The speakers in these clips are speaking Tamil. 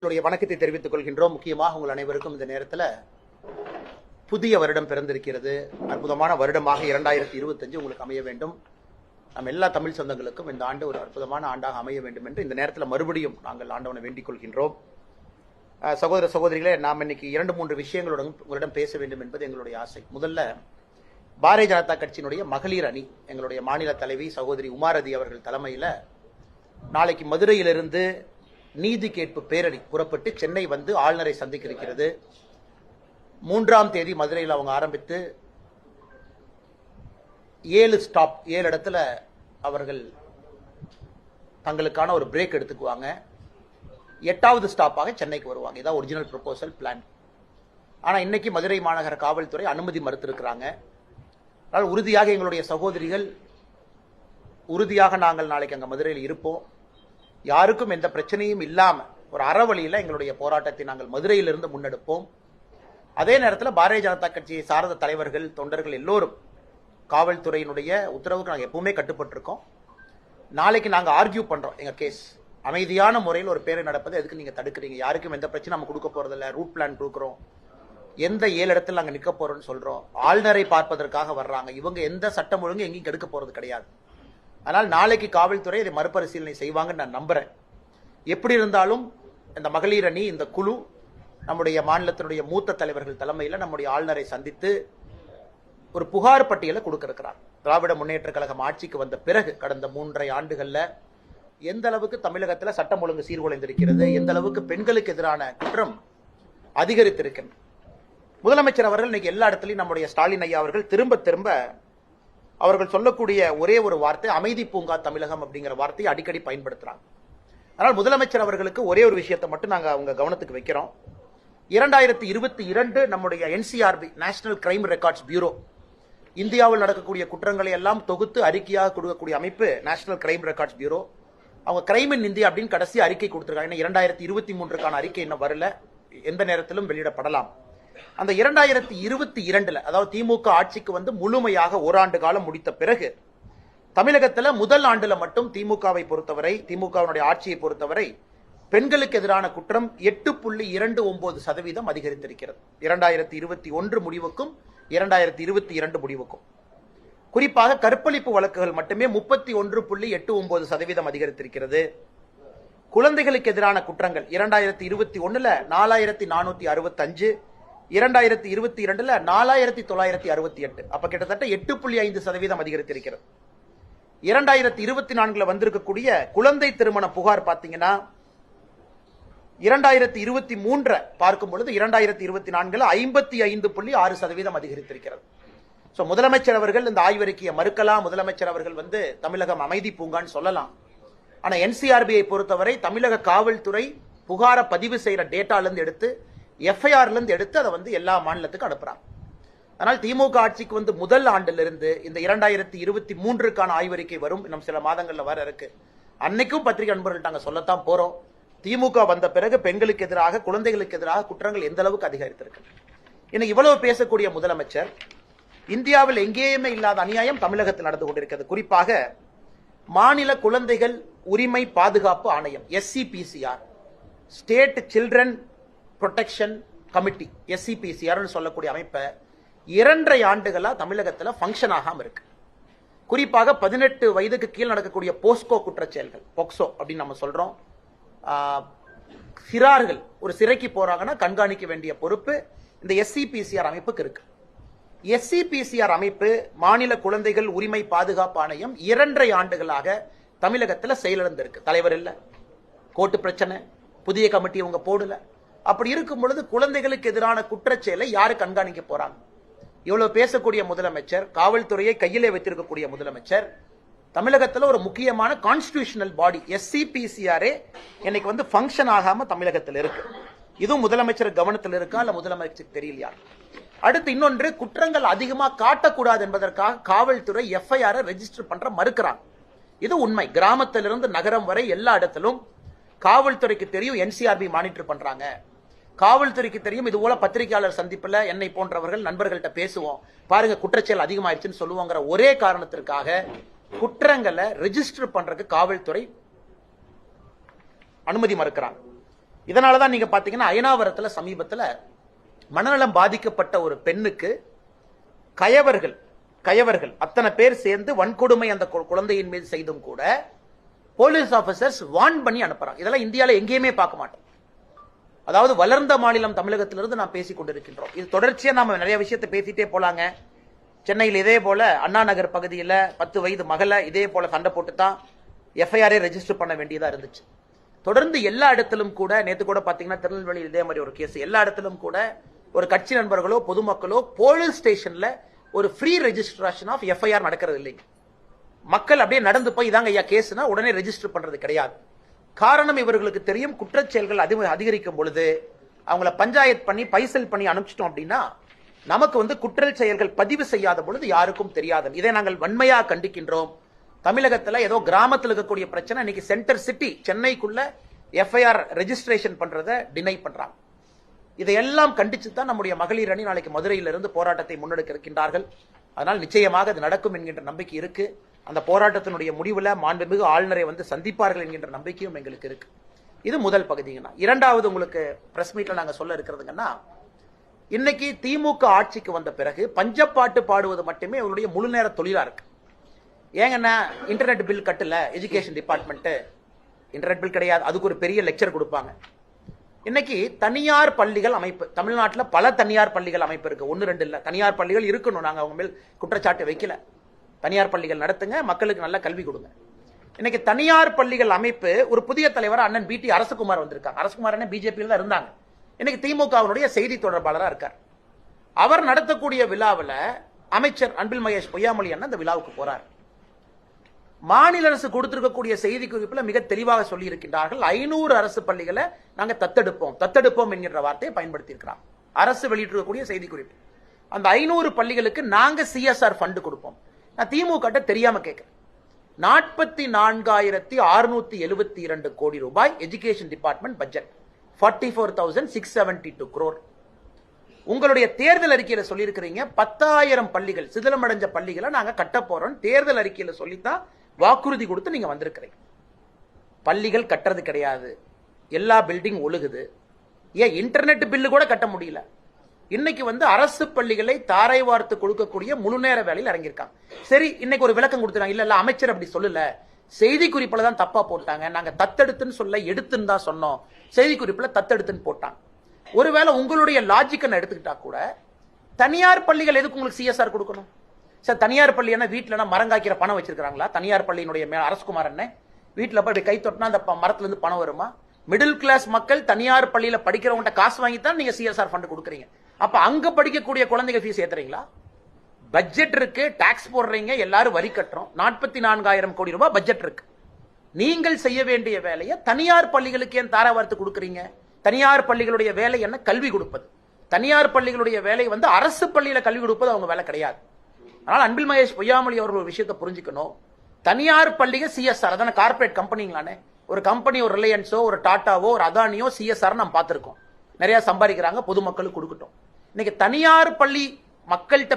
வணக்கத்தை தெரிவித்துக் கொள்கின்றோம். முக்கியமாக உங்கள் அனைவருக்கும் இந்த நேரத்தில் புதிய வருடம் பிறந்திருக்கிறது. அற்புதமான வருடமாக 2025 உங்களுக்கு அமைய வேண்டும். நம்ம எல்லா தமிழ் சொந்தங்களுக்கும் இந்த ஆண்டு ஒரு அற்புதமான ஆண்டாக அமைய வேண்டும் என்று இந்த நேரத்தில் மறுபடியும் நாங்கள் ஆண்டவனை வேண்டிக் கொள்கின்றோம். சகோதர சகோதரிகளே, நாம் இன்னைக்கு 2-3 விஷயங்களுடன் உங்களிடம் பேச வேண்டும் என்பது எங்களுடைய ஆசை. முதல்ல பாரதிய ஜனதா கட்சியினுடைய மகளிர் அணி, எங்களுடைய மாநில தலைவி சகோதரி உமாரதி அவர்கள் தலைமையில் நாளைக்கு மதுரையிலிருந்து நீதி கேட்பு பேரணி புறப்பட்டு சென்னை வந்து ஆளுநரை சந்திக்க இருக்கிறது. 3ஆம் தேதி மதுரையில் அவங்க ஆரம்பித்து 7 இடத்துல அவர்கள் தங்களுக்கான ஒரு பிரேக் எடுத்துக்குவாங்க. 8வது ஸ்டாப்பாக சென்னைக்கு வருவாங்க. இதான் ஒரிஜினல் ப்ரொபோசல் பிளான். ஆனால் இன்னைக்கு மதுரை மாநகர காவல்துறை அனுமதி மறுத்திருக்கிறாங்க. அதனால் உறுதியாக எங்களுடைய சகோதரிகள் உறுதியாக நாங்கள் நாளைக்கு அங்கே மதுரையில் இருப்போம். யாருக்கும் எந்த பிரச்சனையும் இல்லாமல் ஒரு அறவழியில் எங்களுடைய போராட்டத்தை நாங்கள் மதுரையிலிருந்து முன்னெடுப்போம். அதே நேரத்தில் பாரதிய ஜனதா கட்சியை சார்ந்த தலைவர்கள், தொண்டர்கள் எல்லோரும் காவல்துறையினுடைய உத்தரவுக்கு நாங்கள் எப்பவுமே கட்டுப்பட்டிருக்கோம். நாளைக்கு நாங்கள் ஆர்கியூ பண்ணுறோம். எங்கள் கேஸ் அமைதியான முறையில் ஒரு பேரை நடப்பது எதுக்கு நீங்கள் தடுக்கிறீங்க? யாருக்கும் எந்த பிரச்சனை நம்ம கொடுக்க போகிறதில்ல. ரூட் பிளான் கொடுக்குறோம். எந்த 7 இடத்துல நாங்கள் நிற்க போகிறோம்னு சொல்கிறோம். ஆளுநரை பார்ப்பதற்காக வர்றாங்க. இவங்க எந்த சட்டம் ஒழுங்கு எங்கேயும் கெடுக்க போகிறது கிடையாது. அதனால் நாளைக்கு காவல்துறை இதை மறுபரிசீலனை செய்வாங்கன்னு நான் நம்புறேன். எப்படி இருந்தாலும் இந்த மகளிர் அணி, இந்த குழு நம்முடைய மாநிலத்தினுடைய மூத்த தலைவர்கள் தலைமையில் நம்முடைய ஆளுநரை சந்தித்து ஒரு புகார் பட்டியலை கொடுக்க இருக்கிறார். திராவிட முன்னேற்ற கழகம் ஆட்சிக்கு வந்த பிறகு கடந்த 3.5 ஆண்டுகள்ல எந்த அளவுக்கு தமிழகத்தில் சட்டம் ஒழுங்கு சீர்குலைந்திருக்கிறது, எந்த அளவுக்கு பெண்களுக்கு எதிரான குற்றம் அதிகரித்திருக்கிறது. முதலமைச்சர் அவர்கள் இன்னைக்கு எல்லா இடத்துலையும் நம்முடைய ஸ்டாலின் ஐயா அவர்கள் திரும்ப திரும்ப அவர்கள் சொல்லக்கூடிய ஒரே ஒரு வார்த்தை அமைதி பூங்கா தமிழகம் அப்படிங்கிற வார்த்தையை அடிக்கடி பயன்படுத்துறாங்க. ஆனால் முதலமைச்சர் அவர்களுக்கு ஒரே ஒரு விஷயத்தை மட்டும் நாங்கள் அவங்க கவனத்துக்கு வைக்கிறோம். 2022 நம்முடைய NCRB, national crime records bureau, இந்தியாவில் நடக்கக்கூடிய குற்றங்களை எல்லாம் தொகுத்து அறிக்கையாக கொடுக்கக்கூடிய அமைப்பு நேஷனல் கிரைம் ரெக்கார்ட்ஸ் பியூரோ. அவங்க கிரைம் இன் இந்தியா அப்படின்னு கடைசி அறிக்கை கொடுத்திருக்காங்க. 2023க்கான அறிக்கை இன்னும் வரல, எந்த நேரத்திலும் வெளியிடப்படலாம். அந்த 2022 அதாவது திமுக ஆட்சிக்கு வந்து முழுமையாக ஓராண்டு காலம் முடித்த பிறகு தமிழகத்தில் முதல் ஆண்டுல மட்டும் திமுகவை பொறுத்தவரை, திமுகவினுடைய ஆட்சியை பொறுத்தவரை பெண்களுக்கு எதிரான குற்றம் 8.29% அதிகரித்திருக்கிறது. 2021 முடிவுக்கும் 2022 முடிவுக்கும். குறிப்பாக கற்பழிப்பு வழக்குகள் மட்டுமே 31.89% அதிகரித்திருக்கிறது. குழந்தைகளுக்கு எதிரான குற்றங்கள் 2021 4465, 2022 4968, அப்ப கிட்டத்தட்ட 8.5% அதிகரித்திருக்கிறது. 2024 வந்திருக்கக்கூடிய குழந்தை திருமண புகார் பாத்தீங்கன்னா 2023 பார்க்கும் பொழுது 2024 55.6% அதிகரித்திருக்கிறது. முதலமைச்சர் அவர்கள் இந்த ஆய்வறிக்கையை மறுக்கலாம். முதலமைச்சர் அவர்கள் வந்து தமிழகம் அமைதி பூங்கான்னு சொல்லலாம். ஆனா NCRBயை பொறுத்தவரை தமிழக காவல்துறை புகாரை பதிவு செய்யற டேட்டால இருந்து எடுத்து, FIRல இருந்து எடுத்து அதை வந்து எல்லா மாநிலத்துக்கும் அனுப்புறாங்க. அதனால் திமுக ஆட்சிக்கு வந்து முதல் ஆண்டிலிருந்து இந்த 2023க்கான ஆய்வறிக்கை வரும். இன்னும் சில மாதங்கள்ல வர இருக்கு. அன்னைக்கும் பத்திரிகை நண்பர்கள்ட்ட நாங்க சொல்லத்தான் போறோம். திமுக வந்த பிறகு பெண்களுக்கு எதிராக, குழந்தைகளுக்கு எதிராக குற்றங்கள் எந்த அளவுக்கு அதிகரித்திருக்கு. இன்னைக்கு இவ்வளவு பேசக்கூடிய முதலமைச்சர் இந்தியாவில் எங்கேயுமே இல்லாத அநியாயம் தமிழகத்தில் நடந்து கொண்டிருக்கிறது. குறிப்பாக மாநில குழந்தைகள் உரிமை பாதுகாப்பு ஆணையம், SCPCR, state children protection committee, SCPCR சொல்லக்கூடிய அமைப்பை 2.5 ஆண்டுகளா தமிழகத்தில் ஃபங்க்ஷன் ஆகாம இருக்கு. குறிப்பாக 18 வயதுக்கு கீழ் நடக்கக்கூடிய போஸ்கோ குற்றச்செயல்கள், போக்சோ அப்படின்னு நம்ம சொல்றோம். சிறார்கள் ஒரு சிறைக்கு போறாங்கன்னா கண்காணிக்க வேண்டிய பொறுப்பு இந்த SCPCR அமைப்புக்கு இருக்கு. SCPCR அமைப்பு, மாநில குழந்தைகள் உரிமை பாதுகாப்பு ஆணையம் 2.5 ஆண்டுகளாக தமிழகத்தில் செயலிழந்திருக்கு. தலைவர் இல்ல, கோர்ட்டு பிரச்சனை, புதிய கமிட்டி அவங்க போடல. அப்படி இருக்கும் பொழுது குழந்தைகளுக்கு எதிரான குற்றச்செயலை யாரு கண்காணிக்க போறாங்க? இவ்வளவு பேசக்கூடிய முதலமைச்சர், காவல்துறையை கையிலே வைத்திருக்கக்கூடிய முதலமைச்சர், தமிழகத்தில் ஒரு முக்கியமான கான்ஸ்டிடியூஷனல் பாடி SCPCR இன்னைக்கு வந்து ஃபங்க்ஷன் ஆகாம தமிழகத்தில் இருக்கு. இதுவும் முதலமைச்சர் கவனத்தில் இருக்கா இல்ல முதலமைச்சர் தெரியலையா? அடுத்து இன்னொன்று, குற்றங்கள் அதிகமா காட்டக்கூடாது என்பதற்காக காவல்துறை FIR ரெஜிஸ்டர் பண்ற மறுக்கிறாங்க. இது உண்மை. கிராமத்திலிருந்து நகரம் வரை எல்லா இடத்திலும் காவல்துறைக்கு தெரியும் NCRB மானிட்டர் பண்றாங்க. காவல்துறைக்கு தெரியும். இது போல பத்திரிகையாளர் சந்திப்புல என்னை போன்றவர்கள் நண்பர்கள்ட்ட பேசுவோம், பாருங்க குற்றச்செயல் அதிகமாயிருச்சுன்னு சொல்லுவாங்கிற ஒரே காரணத்திற்காக குற்றங்களை ரெஜிஸ்டர் பண்றதுக்கு காவல்துறை அனுமதி மறுக்கிறாங்க. இதனாலதான் நீங்க பாத்தீங்கன்னா அயனாவரத்துல சமீபத்துல மனநலம் பாதிக்கப்பட்ட ஒரு பெண்ணுக்கு கயவர்கள் அத்தனை பேர் சேர்ந்து வன்கொடுமை அந்த குழந்தையின் மீது செய்தும் கூட போலீஸ் ஆபீசர்ஸ் வார்ன் பண்ணி அனுப்புறாங்க. இதெல்லாம் இந்தியாவில் எங்கேயுமே பார்க்க மாட்டோம். அதாவது வளர்ந்த மாநிலம் தமிழகத்திலிருந்து நாம் பேசிக் கொண்டிருக்கின்றோம். இது தொடர்ச்சியா நாம நிறைய விஷயத்தை பேசிட்டே போலாங்க. சென்னையில் இதே போல அண்ணா நகர் பகுதியில் 10 வயது மகளை இதே போல சண்டை போட்டு தான் எஃப்ஐஆரே ரெஜிஸ்டர் பண்ண வேண்டியதா இருந்துச்சு. தொடர்ந்து எல்லா இடத்திலும் கூட நேற்று கூட பாத்தீங்கன்னா திருநெல்வேலியில் இதே மாதிரி ஒரு கேஸ். எல்லா இடத்திலும் கூட ஒரு கட்சி நண்பர்களோ பொதுமக்களோ போலீஸ் ஸ்டேஷன்ல ஒரு ஃப்ரீ ரெஜிஸ்ட்ரேஷன் ஆஃப் எஃப்ஐஆர் நடக்கிறது இல்லைங்க. மக்கள் அப்படியே நடந்து போய் இதாங்க ஐயா கேஸ்னா உடனே ரெஜிஸ்டர் பண்றது கிடையாது. காரணம் இவர்களுக்கு தெரியும், குற்றச்செயல்கள் அதிகரிக்கும் பொழுது அவங்கள பஞ்சாயத்து பண்ணி பைசல் பண்ணி அனுப்பிச்சிட்டோம் அப்படின்னா நமக்கு குற்ற செயல்கள் பதிவு செய்யாத பொழுது யாருக்கும் தெரியாது. இதை நாங்கள் வன்மையா கண்டிக்கின்றோம். தமிழகத்தில் ஏதோ கிராமத்தில் இருக்கக்கூடிய பிரச்சனை இன்னைக்கு சென்டர் சிட்டி சென்னைக்குள்ள எஃப்ஐஆர் ரெஜிஸ்ட்ரேஷன் பண்றதை டினை பண்றாங்க. இதையெல்லாம் கண்டிச்சு தான் நம்முடைய மகளிர் அணி நாளைக்கு மதுரையிலிருந்து போராட்டத்தை முன்னெடுக்க இருக்கின்றார்கள். அதனால் நிச்சயமாக அது நடக்கும் என்கின்ற நம்பிக்கை இருக்கு. அந்த போராட்டத்தினுடைய முடிவுல மாண்புமிகு ஆளுநரை சந்திப்பார்கள் என்கின்ற நம்பிக்கையும் எங்களுக்கு இருக்கு. இது முதல் பகுதிங்கண்ணா. இரண்டாவது உங்களுக்கு பிரஸ் மீட்ல நாங்க சொல்ல இருக்கிறதுங்கன்னா, இன்னைக்கு திமுக ஆட்சிக்கு வந்த பிறகு பஞ்சப்பாட்டு பாடுவது மட்டுமே அவருடைய முழு நேர தொழிலா இருக்கு. ஏங்கன்னா இன்டர்நெட் பில் கட்டல எஜுகேஷன் டிபார்ட்மெண்ட், இன்டர்நெட் பில் கிடையாது, அதுக்கு ஒரு பெரிய லெக்சர் கொடுப்பாங்க. இன்னைக்கு தனியார் பள்ளிகள் அமைப்பு தமிழ்நாட்டில் பல தனியார் பள்ளிகள் அமைப்பு இருக்கு. 1-2 இல்ல, தனியார் பள்ளிகள் இருக்கணும். நாங்க அவங்க மேல் குற்றச்சாட்டு வைக்கல. தனியார் பள்ளிகள் நடத்துங்க, மக்களுக்கு நல்ல கல்வி கொடுங்க. இன்னைக்கு தனியார் பள்ளிகள் அமைப்பு ஒரு புதிய தலைவர் அண்ணன் BT அரசகுமார் வந்திருக்காங்க. அரசகுமார் அண்ணன் பிஜேபியில் தான் இருந்தாங்க. இன்னைக்கு திமுகவுடைய செய்தி தொடர்பாளராக இருக்கார். அவர் நடத்தக்கூடிய விழாவில் அமைச்சர் அன்பில் மகேஷ் பொய்யாமொழி அண்ணன் அந்த விழாவுக்கு போறார். மாநில அரசு கொடுத்திருக்கக்கூடிய செய்தி குறிப்பில் மிக தெளிவாக சொல்லி இருக்கின்றார்கள், 500 அரசு பள்ளிகளை நாங்க தத்தெடுப்போம் என்கிற வார்த்தையை பயன்படுத்தி இருக்கிறாங்க. அரசு வெளியிட்டிருக்கக்கூடிய செய்தி குறிப்பு. அந்த 500 பள்ளிகளுக்கு நாங்க CSR ஃபண்ட் கொடுப்போம். நான் திமுக தெரியாம கேட்கிறேன். 44,672 கோடி ரூபாய் எஜுகேஷன் டிபார்ட்மெண்ட் பட்ஜெட், 44,672 crore. உங்களுடைய தேர்தல் அறிக்கையில சொல்லி இருக்கிறீங்க 10,000 பள்ளிகள் சிதிலமடைஞ்ச பள்ளிகளை நாங்க கட்ட போறோம். தேர்தல் அறிக்கையில சொல்லித்தான் வாக்குறுதி கொடுத்து நீங்க வந்திருக்கிறீங்க. பள்ளிகள் கட்டுறது கிடையாது, எல்லா பில்டிங் ஒழுகுது. ஏன் இன்டர்நெட் பில்லு கூட கட்ட முடியல. இன்னைக்கு அரசு பள்ளிகளை தாரை வார்த்து கொடுக்கக்கூடிய முழு நேர வேலையில் இறங்கியிருக்காங்க. சரி, இன்னைக்கு ஒரு விளக்கம் கொடுத்துறாங்க. இல்ல அமைச்சர் அப்படி சொல்லல, செய்தி குறிப்பில் தான் தப்பா போட்டாங்க. நாங்க தத்தெடுத்துன்னு சொல்ல எடுத்துன்னு தான் சொன்னோம், செய்தி குறிப்பில் தத்தெடுத்துன்னு போட்டாங்க. ஒருவேளை உங்களுடைய லாஜிக்கை எடுத்துக்கிட்டா கூட தனியார் பள்ளிகள் எதுக்கு உங்களுக்கு CSR கொடுக்கணும்? சார், தனியார் பள்ளி என்ன வீட்டுல மரங்காய்க்கிற பணம் வச்சிருக்காங்களா? தனியார் பள்ளியினுடைய அரசகுமார் என்ன வீட்டுல போய் கை தொட்டினா அந்த மரத்துல இருந்து பணம் வருமா? மிடில் கிளாஸ் மக்கள் தனியார் பள்ளியில படிக்கிறவங்க காசு வாங்கித்தான் நீங்க CSR ஃபண்ட் கொடுக்குறீங்க. அப்ப அங்க படிக்கக்கூடிய குழந்தைங்க ஃபீஸ் ஏத்துறீங்களா? பட்ஜெட் இருக்கு, டாக்ஸ் போடுறீங்க, எல்லாரும் வரி கட்டுறோம். 44,000 கோடி ரூபாய் பட்ஜெட் இருக்கு. நீங்கள் செய்ய வேண்டிய வேலையை தனியார் பள்ளிகளுக்கு ஏன் தார வார்த்து கொடுக்குறீங்க? தனியார் பள்ளிகளுடைய வேலை என்ன? கல்வி கொடுப்பது. தனியார் பள்ளிகளுடைய வேலை அரசு பள்ளியில கல்வி கொடுப்பது அவங்க வேலை கிடையாது. அதனால அன்பில் மகேஷ் பொய்யாமொழி அவர்கள் ஒரு விஷயத்தை புரிஞ்சுக்கணும். தனியார் பள்ளிகள் CSR, அதான கார்பரேட் கம்பெனிங்களானே. ஒரு கம்பெனி, ஒரு ரிலையன்ஸோ, ஒரு டாட்டாவோ, ஒரு அதானியோ CSR நம்ம பார்த்திருக்கோம். நிறைய சம்பாதிக்கிறாங்க, பொதுமக்களுக்கு கொடுக்கட்டும். இன்னைக்கு தனியார் பள்ளி மக்கள்கிட்ட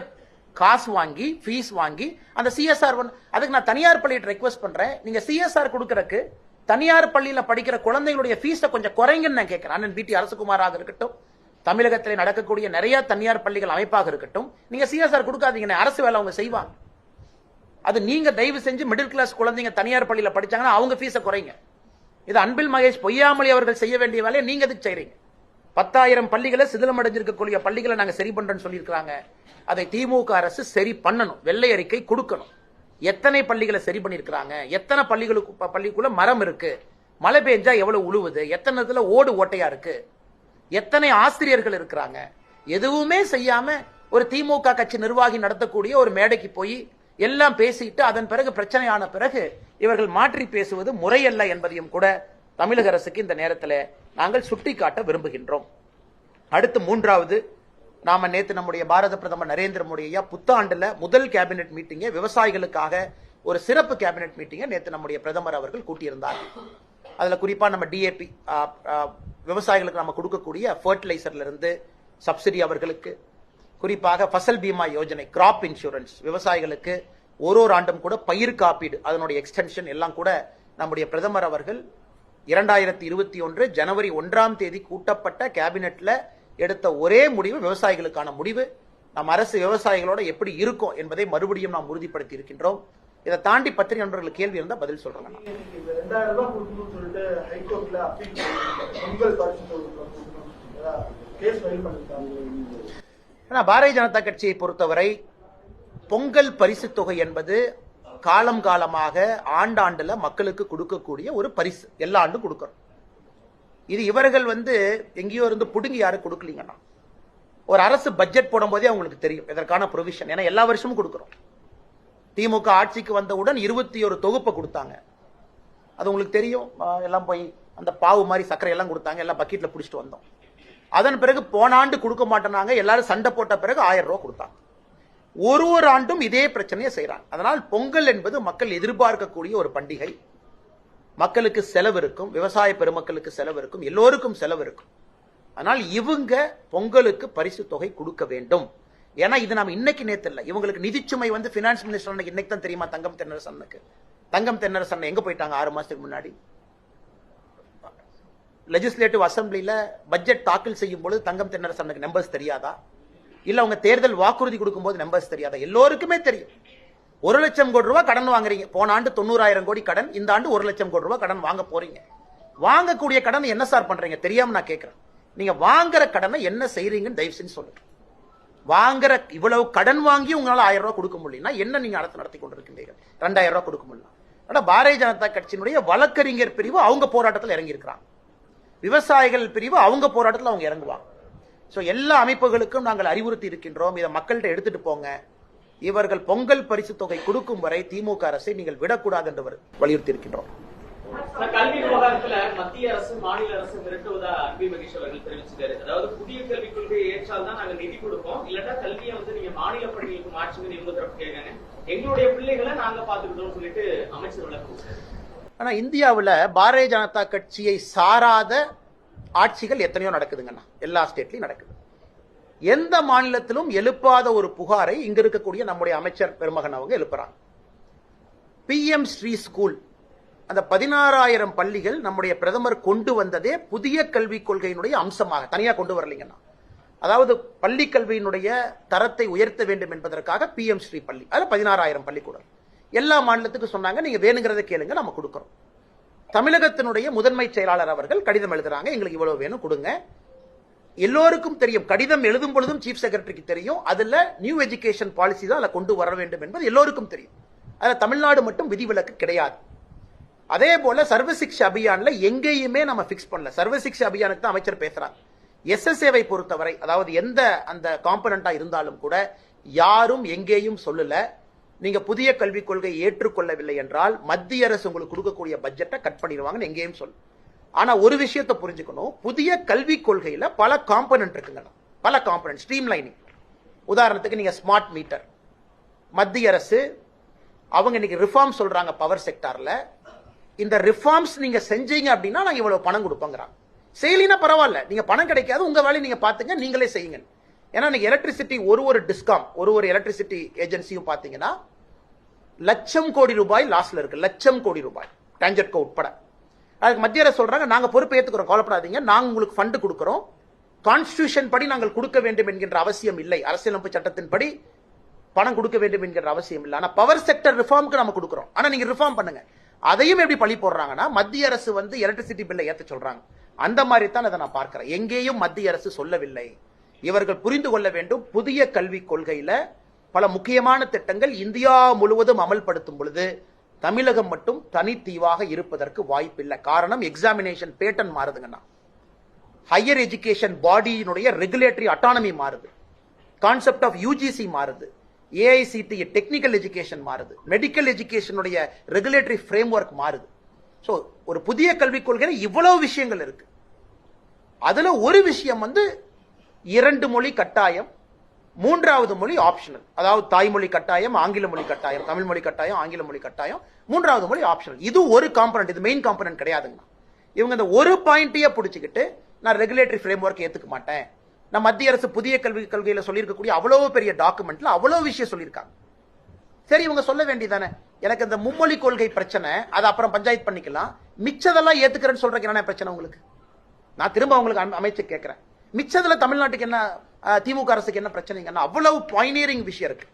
காசு வாங்கி ஃபீஸ் வாங்கி அந்த CSR அதுக்கு நான் தனியார் பள்ளியை ரெக்வெஸ்ட் பண்றேன், நீங்க CSR கொடுக்கறதுக்கு தனியார் பள்ளியில படிக்கிற குழந்தைகளுடைய ஃபீஸை கொஞ்சம் குறைங்கன்னு நான் கேட்கிறேன். அண்ணன் BT அரசகுமாராக இருக்கட்டும், தமிழகத்தில் நடக்கக்கூடிய நிறைய தனியார் பள்ளிகள் அமைப்பாக இருக்கட்டும், நீங்க CSR கொடுக்காதீங்க, அரசு வேலை அவங்க செய்வாங்க. அது நீங்க தயவு செஞ்சு மிடில் கிளாஸ் குழந்தைங்க தனியார் பள்ளியில படிச்சாங்கன்னா அவங்க ஃபீஸை குறைங்க. இது அன்பில் மகேஷ் பொய்யாமொழி அவர்கள் செய்ய வேண்டிய வேலையை நீங்க எதுக்கு செய்றீங்க? 10,000 பள்ளிகளை சிதிலமடைஞ்சிருக்கக்கூடிய பள்ளிகளை நாங்க சரி பண்றோம்னு சொல்லியிருக்காங்க. அதை திமுக அரசு சரி பண்ணணும், வெள்ளை அறிக்கை கொடுக்கணும். எத்தனை பள்ளிகளை சரி பண்ணிருக்காங்க, எத்தனை பள்ளிக்குள்ள மரம் இருக்கு, மழை பெஞ்சா எவ்வளவு உழுவுது, எத்தனை இடத்துல ஓடு ஓட்டையா இருக்கு, எத்தனை ஆசிரியர்கள் இருக்கிறாங்க, எதுவுமே செய்யாம ஒரு திமுக கட்சி நிர்வாகி நடத்தக்கூடிய ஒரு மேடைக்கு போய் எல்லாம் பேசிட்டு அதன் பிறகு பிரச்சனையான பிறகு இவர்கள் மாற்றி பேசுவது முறையல்ல என்பதையும் கூட தமிழக அரசுக்கு இந்த நேரத்தில் நாங்கள் சுட்டிக்காட்ட விரும்புகின்றோம். அடுத்து மூன்றாவது, நாம நேத்து நம்முடைய பாரத பிரதமர் நரேந்திர மோடி ஐயா புத்தாண்டுல முதல் கேபினெட் மீட்டிங்கை விவசாயிகளுக்காக ஒரு சிறப்பு கேபினெட் மீட்டிங்கை நேத்து நம்முடைய பிரதமர் அவர்கள் கூட்டியிருந்தார்கள். அதுல குறிப்பா நம்ம DAP விவசாயிகளுக்கு நம்ம கொடுக்கக்கூடிய ஃபர்டிலைசர்ல இருந்து சப்சிடி, அவர்களுக்கு குறிப்பாக ஃபசல் பீமா யோஜனை, கிராப் இன்சூரன்ஸ், விவசாயிகளுக்கு ஒரு ஆண்டும் கூட பயிர் காப்பீடு, அதனுடைய எக்ஸ்டென்ஷன் எல்லாம் கூட நம்முடைய பிரதமர் அவர்கள் 2021 ஜனவரி 1ஆம் தேதி கூட்டப்பட்ட கேபினெட்ல எடுத்த ஒரே முடிவு விவசாயிகளுக்கான முடிவு. நம் அரசு விவசாயிகளோட எப்படி இருக்கும் என்பதை மறுபடியும் நாம் உறுதிப்படுத்தி இருக்கின்றோம். இதை தாண்டி பத்திரிகை நண்பர்களுக்கு கேள்வி இருந்தால் பதில் சொல்றேன். பாரதிய ஜனதா கட்சியை பொறுத்தவரை பொங்கல் பரிசு தொகை என்பது காலம் காலமாக ஆண்டாண்டுல மக்களுக்கு கொடுக்கக்கூடிய ஒரு பரிசு. எல்லா ஆண்டும் கொடுக்கறோம். இது இவர்கள் எங்கேயோ இருந்து புடுங்கி யாரும் கொடுக்கலீங்கன்னா, ஒரு அரசு பட்ஜெட் போடும் போதே அவங்களுக்கு தெரியும் இதற்கான ப்ரொவிஷன். ஏன்னா எல்லா வருஷமும் கொடுக்கிறோம். திமுக ஆட்சிக்கு வந்தவுடன் 21 தொகுப்பை கொடுத்தாங்க. அது உங்களுக்கு தெரியும். எல்லாம் போய் அந்த பாவு மாதிரி சர்க்கரை எல்லாம் கொடுத்தாங்க. எல்லாம் பக்கெட்ல பிடிச்சிட்டு வந்தோம். அதன் பிறகு போன ஆண்டு கொடுக்க மாட்டேனாங்க. எல்லாரும் சண்டை போட்ட பிறகு 1000 ரூபாய் கொடுத்தாங்க. ஒரு ஆண்டும் இதே பிரச்சனையை செய்யறாங்க. அதனால் பொங்கல் என்பது மக்கள் எதிர்பார்க்கக்கூடிய ஒரு பண்டிகை. மக்களுக்கு செலவு இருக்கும், விவசாய பெருமக்களுக்கு செலவு இருக்கும், எல்லோருக்கும் செலவு இருக்கும். ஆனால் இவங்க பொங்கலுக்கு பரிசு தொகை கொடுக்க வேண்டும். ஏன்னா இது நம்ம இன்னைக்கு நேத்து இல்ல. இவங்களுக்கு நிதிச்சுமை பினான்ஸ் மினிஸ்டர் இன்னைக்கு தான் தெரியுமா? தங்கம் தென்னரசனுக்கு. தங்கம் தென்னரசன் எங்க போயிட்டாங்க 6 மாசத்துக்கு முன்னாடி? லெஜிஸ்லேட்டிவ் அசம்பிளில பட்ஜெட் தாக்கல் செய்யும் பொழுது தங்கம் தென்னரசனுக்கு நம்பர்ஸ் தெரியாதா? இல்ல அவங்க தேர்தல் வாக்குறுதி கொடுக்கும் போது நம்பர்ஸ் தெரியாதா? எல்லோருக்குமே தெரியும். 1 லட்சம் கோடி ரூபாய் கடன் வாங்குறீங்க. போன ஆண்டு 90,000 கோடி கடன், இந்த ஆண்டு 1 லட்சம் கோடி ரூபாய் கடன் வாங்க போறீங்க. வாங்கக்கூடிய கடன் என்ன சார் பண்றீங்க? தெரியாம நான் கேட்கிறேன். நீங்க வாங்குற கடனை என்ன செய்றீங்கன்னு தயவு செஞ்சு சொல்லுங்க. வாங்குற இவ்வளவு கடன் வாங்கி உங்களால 1000 ரூபாய் கொடுக்க முடியலன்னா என்ன நீங்க அரசு நடத்தி கொண்டிருக்கின்றீர்கள்? 2000 ரூபாய் கொடுக்க முடியல. ஆனா பாரதிய ஜனதா கட்சியினுடைய வழக்கறிஞர் பிரிவு அவங்க போராட்டத்தில் இறங்கி இருக்கிறாங்க. விவசாயிகள் பிரிவு அவங்க போராட்டத்தில் அவங்க இறங்குவாங்க. எல்லா அமைப்புகளுக்கும் நாங்கள் அறிவுறுத்தி இருக்கின்றோம். இதை மக்கள்கிட்ட எடுத்துட்டு போங்க. இவர்கள் பொங்கல் பரிசு தொகை கொடுக்கும் வரை திமுக அரசை நீங்கள் விடக்கூடாது என்று வலியுறுத்தி இருக்கின்றோம். கல்வி விவகாரத்துல மத்திய அரசு மாநில அரசு மிரட்டுவதா அன்பி மகேஷ் அவர்கள் தெரிவிச்சிருக்காரு. அதாவது புதிய கல்விக் கொள்கையை ஏற்றால் தான் நாங்க நிதி கொடுப்போம், இல்லட்டா கல்வியை நீங்க மாநில பள்ளிகளுக்கு மாற்றுங்க இவங்க தரப்பு கேட்காங்க. எங்களுடைய பிள்ளைகளை நாங்க பாத்துக்கிட்டோம் சொல்லிட்டு அமைச்சர் விளக்கம். ஆனா இந்தியாவுல பாரதிய ஜனதா கட்சியை சாராத ஆட்சிகள் எத்தனையோ நடக்குதுங்கண்ணா. எல்லா ஸ்டேட்லயும் நடக்குது. எந்த மாநிலத்திலும் எழுப்பாத ஒரு புகாரை இங்க இருக்கக்கூடிய நம்முடைய அமைச்சர் பெருமகன் அவங்க எழுப்புறாங்க. PM ஸ்ரீ ஸ்கூல், அந்த 16,000 பள்ளிகள் நம்முடைய பிரதமர் கொண்டு வந்ததே புதிய கல்விக் கொள்கையினுடைய அம்சமாக, தனியா கொண்டு வரலீங்கன்னா. அதாவது பள்ளி கல்வியினுடைய தரத்தை உயர்த்த வேண்டும் என்பதற்காக PM ஸ்ரீ பள்ளி, அதுல 16,000 பள்ளிக்கூடம். எல்லா மாநிலத்துக்கும் சொன்னாங்க, நீங்க வேணுங்கிறத கேளுங்க, நம்ம கொடுக்கிறோம். தமிழகத்தினுடைய முதன்மை செயலாளர் அவர்கள் கடிதம் எழுதுறாங்க, எங்களுக்கு இவ்வளவு வேணும் கொடுங்க. எல்லோருக்கும் தெரியும், கடிதம் எழுதும் பொழுதும் சீஃப் செக்ரட்டரிக்கு தெரியும், அதுல நியூ எஜுகேஷன் பாலிசி தான் அதுல கொண்டு வர வேண்டும் என்பது எல்லோருக்கும் தெரியும். அதுல தமிழ்நாடு மட்டும் விதிவிலக்கு கிடையாது. அதே போல சர்வசிக்ஷா அபியான்ல எங்கேயுமே நம்ம பிக்ஸ் பண்ணல. சர்வசிக்ஷா அபியானுக்கு தான் அமைச்சர் பேசுறாங்க. SSAவை பொறுத்தவரை, அதாவது எந்த அந்த காம்பனண்டா இருந்தாலும் கூட யாரும் எங்கேயும் சொல்லல, நீங்க புதிய கல்விக் கொள்கையை ஏற்றுக்கொள்ளவில்லை என்றால் மத்திய அரசு உங்களுக்கு கொடுக்கக்கூடிய பட்ஜெட்டை கட் பண்ணிடுவாங்கன்னு எங்கேயும் சொல்லு. ஆனா ஒரு விஷயத்தை புரிஞ்சுக்கணும், புதிய கல்விக் கொள்கையில பல காம்பனன்ட் இருக்குங்க. பல காம்பனன்ட் ஸ்ட்ரீம் லைனிங். உதாரணத்துக்கு நீங்க ஸ்மார்ட் மீட்டர், மத்திய அரசு அவங்க இன்னைக்கு ரிஃபார்ம் சொல்றாங்க பவர் செக்டார்ல. இந்த ரிஃபார்ம்ஸ் நீங்க செஞ்சீங்க அப்படின்னா நாங்க இவ்வளவு பணம் கொடுப்போங்கிறாங்க. செய்யலினா பரவாயில்ல, நீங்க பணம் கிடைக்காது, உங்க வேலையை நீங்க பாத்துங்க, நீங்களே செய்யுங்க. ஏன்னா நீங்க எலக்ட்ரிசிட்டி ஒரு டிஸ்காம் ஒரு எலக்ட்ரிசிட்டி ஏஜென்சியும் பாத்தீங்கன்னா லட்சம் கோடி ரூபாய் லாஸ்ல இருக்கு. லட்சம் கோடி ரூபாய் டான்ஜெட்கோ உட்பட. அதுக்கு மத்திய அரசு சொல்றாங்க, நாங்க பொறுப்பு ஏத்துக்கிறோம், கவலைப்படாதீங்க, நாங்க உங்களுக்கு ஃபண்ட் கொடுக்கிறோம், கான்ஸ்டிடியூஷன் படி நாங்கள் கொடுக்க வேண்டும் என்கின்ற அவசியம் இல்லை, அரசியலமைப்பு சட்டத்தின்படி பணம் கொடுக்க வேண்டும் என்கிற அவசியம் இல்லை. ஆனா பவர் செக்டர் ரிஃபார்முக்கு நம்ம கொடுக்கிறோம், ஆனா நீங்க ரிஃபார்ம் பண்ணுங்க. அதையும் எப்படி பழி போடுறாங்கன்னா, மத்திய அரசு எலக்ட்ரிசிட்டி பில்லை ஏத்த சொல்றாங்க. அந்த மாதிரி தான் அதை நான் பார்க்கிறேன். எங்கேயும் மத்திய அரசு சொல்லவில்லை. இவர்கள் புரிந்து கொள்ள வேண்டும், புதிய கல்விக் கொள்கையில பல முக்கியமான திட்டங்கள் இந்தியா முழுவதும் அமல்படுத்தும் பொழுது தமிழகம் மட்டும் தனித்தீவாக இருப்பதற்கு வாய்ப்பில்லை. காரணம், எக்ஸாமினேஷன் பேட்டர்ன் மாறுதுங்கன்னா, ஹையர் எஜுகேஷன் பாடியினுடைய ரெகுலேட்டரி அட்டானமி மாறுது, கான்செப்ட் ஆஃப் UGC மாறுது, AICTE டெக்னிக்கல் எஜுகேஷன் மாறுது, மெடிக்கல் எஜுகேஷனுடைய ரெகுலேட்டரி ஃப்ரேம் ஒர்க் மாறுது. சோ ஒரு புதிய கல்விக் கொள்கையில இவ்வளவு விஷயங்கள் இருக்கு. அதுல ஒரு விஷயம் 2 மொழி கட்டாயம், 3வது மொழி ஆப்ஷனல். அதாவது தாய்மொழி கட்டாயம், ஆங்கில மொழி கட்டாயம், தமிழ் மொழி கட்டாயம், ஆங்கில மொழி கட்டாயம், 3வது மொழி ஆப்ஷனல். இது ஒரு காம்பனன்ட், இது மெயின் காம்பனன்ட் கிடையாதுங்க. இவங்க இந்த ஒரு பாயிண்டையே பிடிச்சிக்கிட்டு நான் ரெகுலேட்டரி ஃப்ரேம் ஒர்க் ஏத்துக்க மாட்டேன், நான் மத்திய அரசு புதிய கல்விக் கொள்கையில சொல்லியிருக்கக்கூடிய அவ்வளவு பெரிய டாக்குமெண்ட்ல அவ்வளவு விஷயம் சொல்லியிருக்காங்க. சரி, இவங்க சொல்ல வேண்டியதானே, எனக்கு இந்த மும்மொழி கொள்கை பிரச்சனை, அதை அப்புறம் பஞ்சாயத்து பண்ணிக்கலாம், மிச்சதெல்லாம் ஏத்துக்கிறேன்னு சொல்றதுக்கு என்ன பிரச்சனை உங்களுக்கு? நான் திரும்ப உங்களுக்கு அமைச்சு கேட்கிறேன், மிச்சதுல தமிழ்நாட்டுக்கு என்ன, திமுக அரசுக்கு என்ன பிரச்சனைங்கன்னா அவ்வளவு பாயினியரிங் விஷயம் இருக்கு.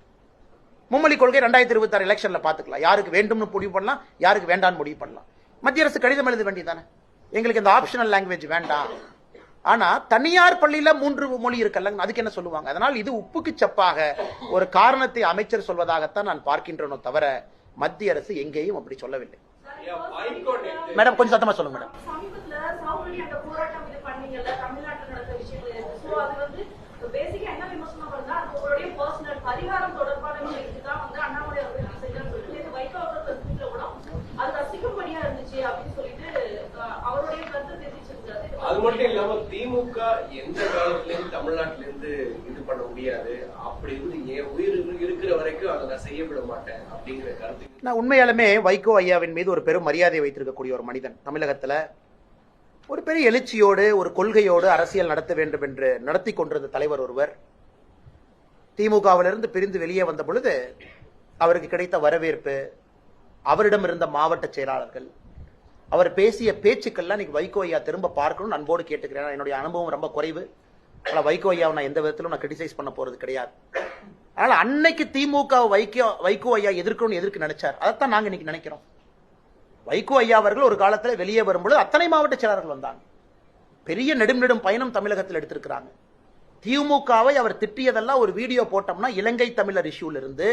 மும்மொழி கொள்கை 2026 எலெக்ஷன்ல பாத்துக்கலாம், யாருக்கு வேண்டும்னு முடிவு பண்ணலாம், யாருக்கு வேண்டாம்னு முடிவு பண்ணலாம். மத்திய அரசு கடிதம் எழுத வேண்டியதானே, எங்களுக்கு இந்த ஆப்ஷனல் லாங்குவேஜ் வேண்டாம். ஆனா தனியார் பள்ளியில 3 மொழி இருக்குல்ல, அதுக்கு என்ன சொல்லுவாங்க? அதனால் இது உப்புக்கு சப்பாக ஒரு காரணத்தை அமைச்சர் சொல்வதாகத்தான் நான் பார்க்கின்றனோ தவிர மத்திய அரசு எங்கேயும் அப்படி சொல்லவில்லை. மேடம் கொஞ்சம் சத்தமா சொல்லுங்க மேடம். சமீபத்துல சாவுபடி அந்த போராட்டம் இது பண்ணீங்கல்ல, தமிழ்நாட்டில் நடந்த விஷயங்கள் இருக்கு. சோ அது வந்து பேசிக்கா என்ன விமர்சனம் வருதா, அது உங்களுடைய பர்சனல் பரிகாரம் தொடர்பான விஷயத்துக்கு தான் வந்து அண்ணாமலை அவர்கள் செய்யறான்னு சொல்லிட்டு வைகோ அவர்கள் கருத்துல கூட அது ரசிக்கும்படியா இருந்துச்சு அப்படின்னு சொல்லிட்டு அவருடைய கருத்தை தெரிவிச்சிருக்காரு. அது மட்டும் இல்லாம திமுக எந்த காலத்திலிருந்து தமிழ்நாட்டில இருந்து இது பண்ண முடியாது, அப்படி இருந்து என் உயிர் இருக்கிற வரைக்கும் அதை நான் செய்யப்பட மாட்டேன் அப்படிங்கிற கருத்து. நான் உண்மையாலுமே வைகோ ஐயாவின் மீது ஒரு பெரும் மரியாதை வைத்திருக்கக்கூடிய ஒரு மனிதன். தமிழகத்துல ஒரு பெரிய எழுச்சியோடு ஒரு கொள்கையோடு அரசியல் நடத்த வேண்டும் என்று நடத்தி கொண்டிருந்த தலைவர் ஒருவர் திமுகவிலிருந்து பிரிந்து வெளியே வந்த பொழுது அவருக்கு கிடைத்த வரவேற்பு, அவரிடம் இருந்த மாவட்ட செயலாளர்கள், அவர் பேசிய பேச்சுக்கள்லாம் இன்னைக்கு வைகோ ஐயா திரும்ப பார்க்கணும்னு அன்போடு கேட்டுக்கிறேன். என்னுடைய அனுபவம் ரொம்ப குறைவு, ஆனால் வைகோ ஐயாவை நான் எந்த விதத்திலும் நான் கிரிட்டிசைஸ் பண்ண போறது கிடையாது. அதனால அன்னைக்கு திமுக வைகோ ஐயா எதிர்க்கணும்னு எதிர்க்கு நினைச்சார், அதைத்தான் நாங்க இன்னைக்கு நினைக்கிறோம். வைகோ ஐயா அவர்கள் ஒரு காலத்துல வெளியே வரும்பொழுது அத்தனை மாவட்ட செயலாளர்கள் வந்தாங்க, பெரிய நெடும் பயணம் தமிழகத்தில் எடுத்திருக்கிறாங்க. திமுகவை அவர் திட்டியதெல்லாம் ஒரு வீடியோ போட்டோம்னா இலங்கை தமிழர் இஷ்யூல இருந்து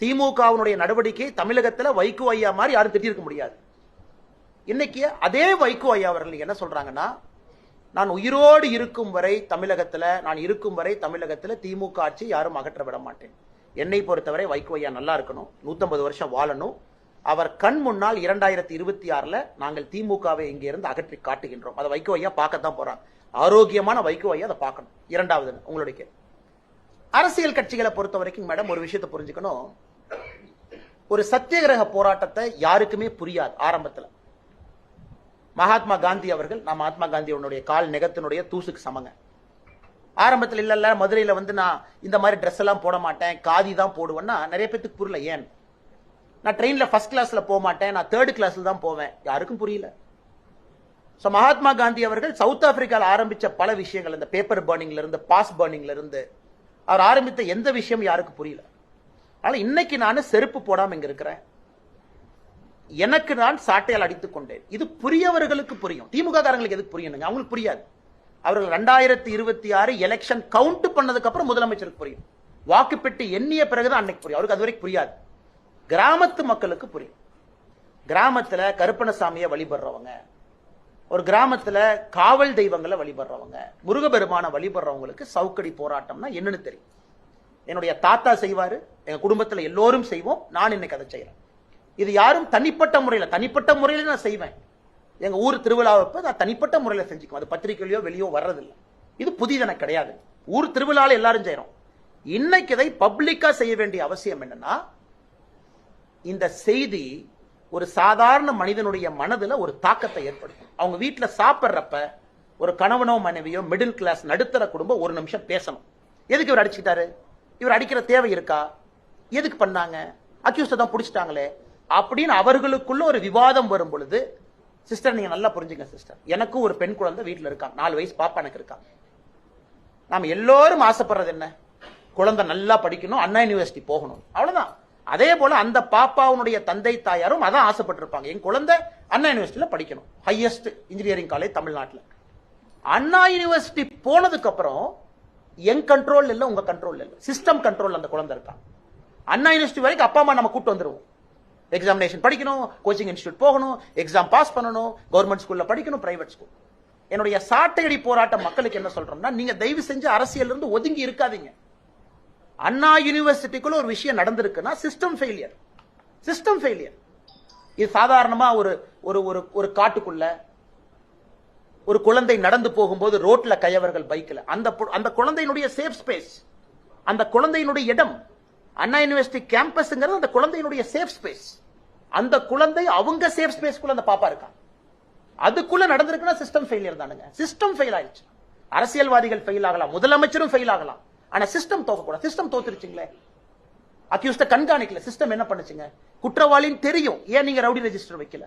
திமுகவினுடைய நடவடிக்கை தமிழகத்துல வைகோ ஐயா மாதிரி யாரும் திட்டிருக்க முடியாது. இன்னைக்கு அதே வைகோ ஐயா அவர்கள் என்ன சொல்றாங்கன்னா, நான் உயிரோடு இருக்கும் வரை தமிழகத்துல திமுக ஆட்சி யாரும் அகற்ற விட மாட்டேன். என்னை பொறுத்தவரை வைகோ ஐயா நல்லா இருக்கணும், 150 வருஷம் வாழணும். அவர் கண் முன்னால் 2026 நாங்கள் திமுகவை இங்கே இருந்து அகற்றி காட்டுகின்றோம். அதை வைகோ ஐயா பார்க்கத்தான் போறாங்க. ஆரோக்கியமான வைகோ ஐயா அதை பார்க்கணும். இரண்டாவது உங்களுடைய அரசியல் கட்சிகளை பொறுத்த வரைக்கும் மேடம் ஒரு விஷயத்தை புரிஞ்சுக்கணும், ஒரு சத்தியகிரக போராட்டத்தை யாருக்குமே புரியாது ஆரம்பத்தில். மகாத்மா காந்தி அவர்கள், நான் மகாத்மா காந்தியோடைய கால் நெகத்தினுடைய தூசுக்கு சமங்க. ஆரம்பத்தில் இல்ல மதுரையில வந்து நான் இந்த மாதிரி ட்ரெஸ் எல்லாம் போட மாட்டேன், காதி தான் போடுவேன்னா நிறைய பேருக்கு புரியல. ஏன் நான் ட்ரெயின்ல ஃபர்ஸ்ட் கிளாஸ்ல போக மாட்டேன், நான் 3rd கிளாஸ்ல தான் போவேன், யாருக்கும் புரியல. சோ மகாத்மா காந்தி அவர்கள் சவுத் ஆப்பிரிக்கால ஆரம்பிச்ச பல விஷயங்கள், இந்த பேப்பர் பர்னிங்ல இருந்து பாஸ் பர்னிங்ல இருந்து அவர் ஆரம்பித்த எந்த விஷயம் யாருக்கும் புரியல. ஆனா இன்னைக்கு நான் செருப்பு போடாம இங்க இருக்கிறேன், எனக்கு நான் சாட்டையால் அடித்துக் கொண்டேன். இது புரியவர்களுக்கு புரியும், திமுக காரங்களுக்கு எதுக்கு புரியணுங்க? அவங்களுக்கு புரியாது. அவர்கள் 2026 எலெக்ஷன் கவுண்ட் பண்ணதுக்கு அப்புறம் முதலமைச்சருக்கு புரியும், வாக்கு பெட்டி எண்ணிய பிறகுதான் அன்னைக்கு புரியும். அவருக்கு அது வரைக்கும் புரியாது. கிராமத்து மக்களுக்கு புரியும். கிராமத்துல கருப்பணசாமியை வழிபடுறவங்க, ஒரு கிராமத்துல காவல் தெய்வங்களை வழிபடுறவங்க, முருகபெருமான வழிபடுறவங்களுக்கு சவுக்கடி போராட்டம்னா என்னன்னு தெரியும். என்னுடைய தாத்தா செய்வாரு, எங்க குடும்பத்துல எல்லோரும் செய்வோம், நான் இன்னைக்கு அதை செய்யறேன். இது யாரும் தனிப்பட்ட முறையில நான் செய்வேன். எங்க ஊர் திருவிழாவுக்கு நான் தனிப்பட்ட முறையில செஞ்சுக்குவோம், அது பத்திரிகையிலயோ வெளியோ வர்றதில்லை. இது புதிதென கிடையாது, ஊர் திருவிழால எல்லாரும் செய்யறோம். இன்னைக்கு இதை பப்ளிக்கா செய்ய வேண்டிய அவசியம் என்னன்னா, இந்த செய்தி ஒரு சாதாரண மனிதனுடைய மனதுல ஒரு தாக்கத்தை ஏற்படுத்தும். அவங்க வீட்டுல சாப்பிட்றப்ப ஒரு கணவனோ மனைவியோ மிடில் கிளாஸ் நடுத்தர குடும்பம் ஒரு நிமிஷம் பேசணும். எதுக்கு இவர் அடிச்சுட்டாரு, இவர் அடிக்கிற தேவை இருக்கா, எதுக்கு பண்ணாங்க, அக்யூஸ்ட தான் பிடிச்சிட்டாங்களே அப்படின்னு அவர்களுக்குள்ள ஒரு விவாதம் வரும் பொழுது, சிஸ்டர் நீங்க நல்லா புரிஞ்சுங்க சிஸ்டர், எனக்கும் ஒரு பெண் குழந்தை வீட்டுல இருக்காங்க, 4 வயசு பாப்பா எனக்கு இருக்காங்க. நாம எல்லோரும் ஆசைப்படுறது என்ன, குழந்தை நல்லா படிக்கணும், அண்ணா யூனிவர்சிட்டி போகணும், அவ்வளவுதான். அதே போல அந்த பாப்பாவுடைய தந்தை தாயாரும் அதான் ஆசைப்பட்டிருப்பாங்க, என் குழந்தை அண்ணா யூனிவர்சிட்டியில படிக்கணும், ஹையஸ்ட் இன்ஜினியரிங் காலேஜ் தமிழ்நாட்டில். அண்ணா யூனிவர்சிட்டி போனதுக்கு அப்புறம் என் கண்ட்ரோல் இல்ல, உங்க கண்ட்ரோல் இல்ல, சிஸ்டம் கண்ட்ரோல் அந்த குழந்தை இருக்கா. அண்ணா யூனிவர்சிட்டி வரைக்கும் அப்பா அம்மா நம்ம கூட்டு வந்துருவோம், எக்ஸாமினேஷன் படிக்கணும், கோச்சிங் இன்ஸ்டியூட் போகணும், எக்ஸாம் பாஸ் பண்ணணும், கவர்மெண்ட் ஸ்கூல்ல படிக்கணும், பிரைவேட் ஸ்கூல். என்னுடைய சாட்டையடி போராட்ட மக்களுக்கு என்ன சொல்றோம்னா, நீங்க தயவு செஞ்சு அரசியல் இருந்து ஒதுங்கி இருக்காதீங்க. அண்ணா யூனிவர்சிட்டிக்குள்ள ஒரு விஷயம் நடந்திருக்குன்னா சிஸ்டம் ஃபெயிலியர், சிஸ்டம் ஃபெயிலியர். இது சாதாரணமா ஒரு காட்டுக்குள்ள ஒரு குழந்தை நடந்து போகும்போது ரோட்ல கையவர்கள் பைக்ல, அந்த குழந்தையினுடைய சேஃப் ஸ்பேஸ், அந்த குழந்தையினுடைய இடம், அண்ணா யூனிவர்சிட்டி கேம்பஸ்ங்கிறது அந்த குழந்தையினுடைய சேஃப் ஸ்பேஸ். அந்த குழந்தை அவங்க சேஃப் ஸ்பேஸ்க்குள்ள அந்த பாப்பா இருக்கா, அதுக்குள்ள நடந்திருக்குன்னா சிஸ்டம் ஃபெயிலியர் தானுங்க. சிஸ்டம் ஃபெயில் ஆயிடுச்சு. அரசியல்வாதிகள் ஃபெயில் ஆகலாம், முதலமைச்சரும் ஃபெயில் ஆகலாம், ஆனா சிஸ்டம் தோக்கக்கூடாது. சிஸ்டம் தோத்துருச்சுங்களே, அக்யூஸ்ட கண்காணிக்கல, சிஸ்டம் என்ன பண்ணுச்சுங்க, குற்றவாளின்னு தெரியும், ஏன் நீங்க ரவுடி ரெஜிஸ்டர் வைக்கல,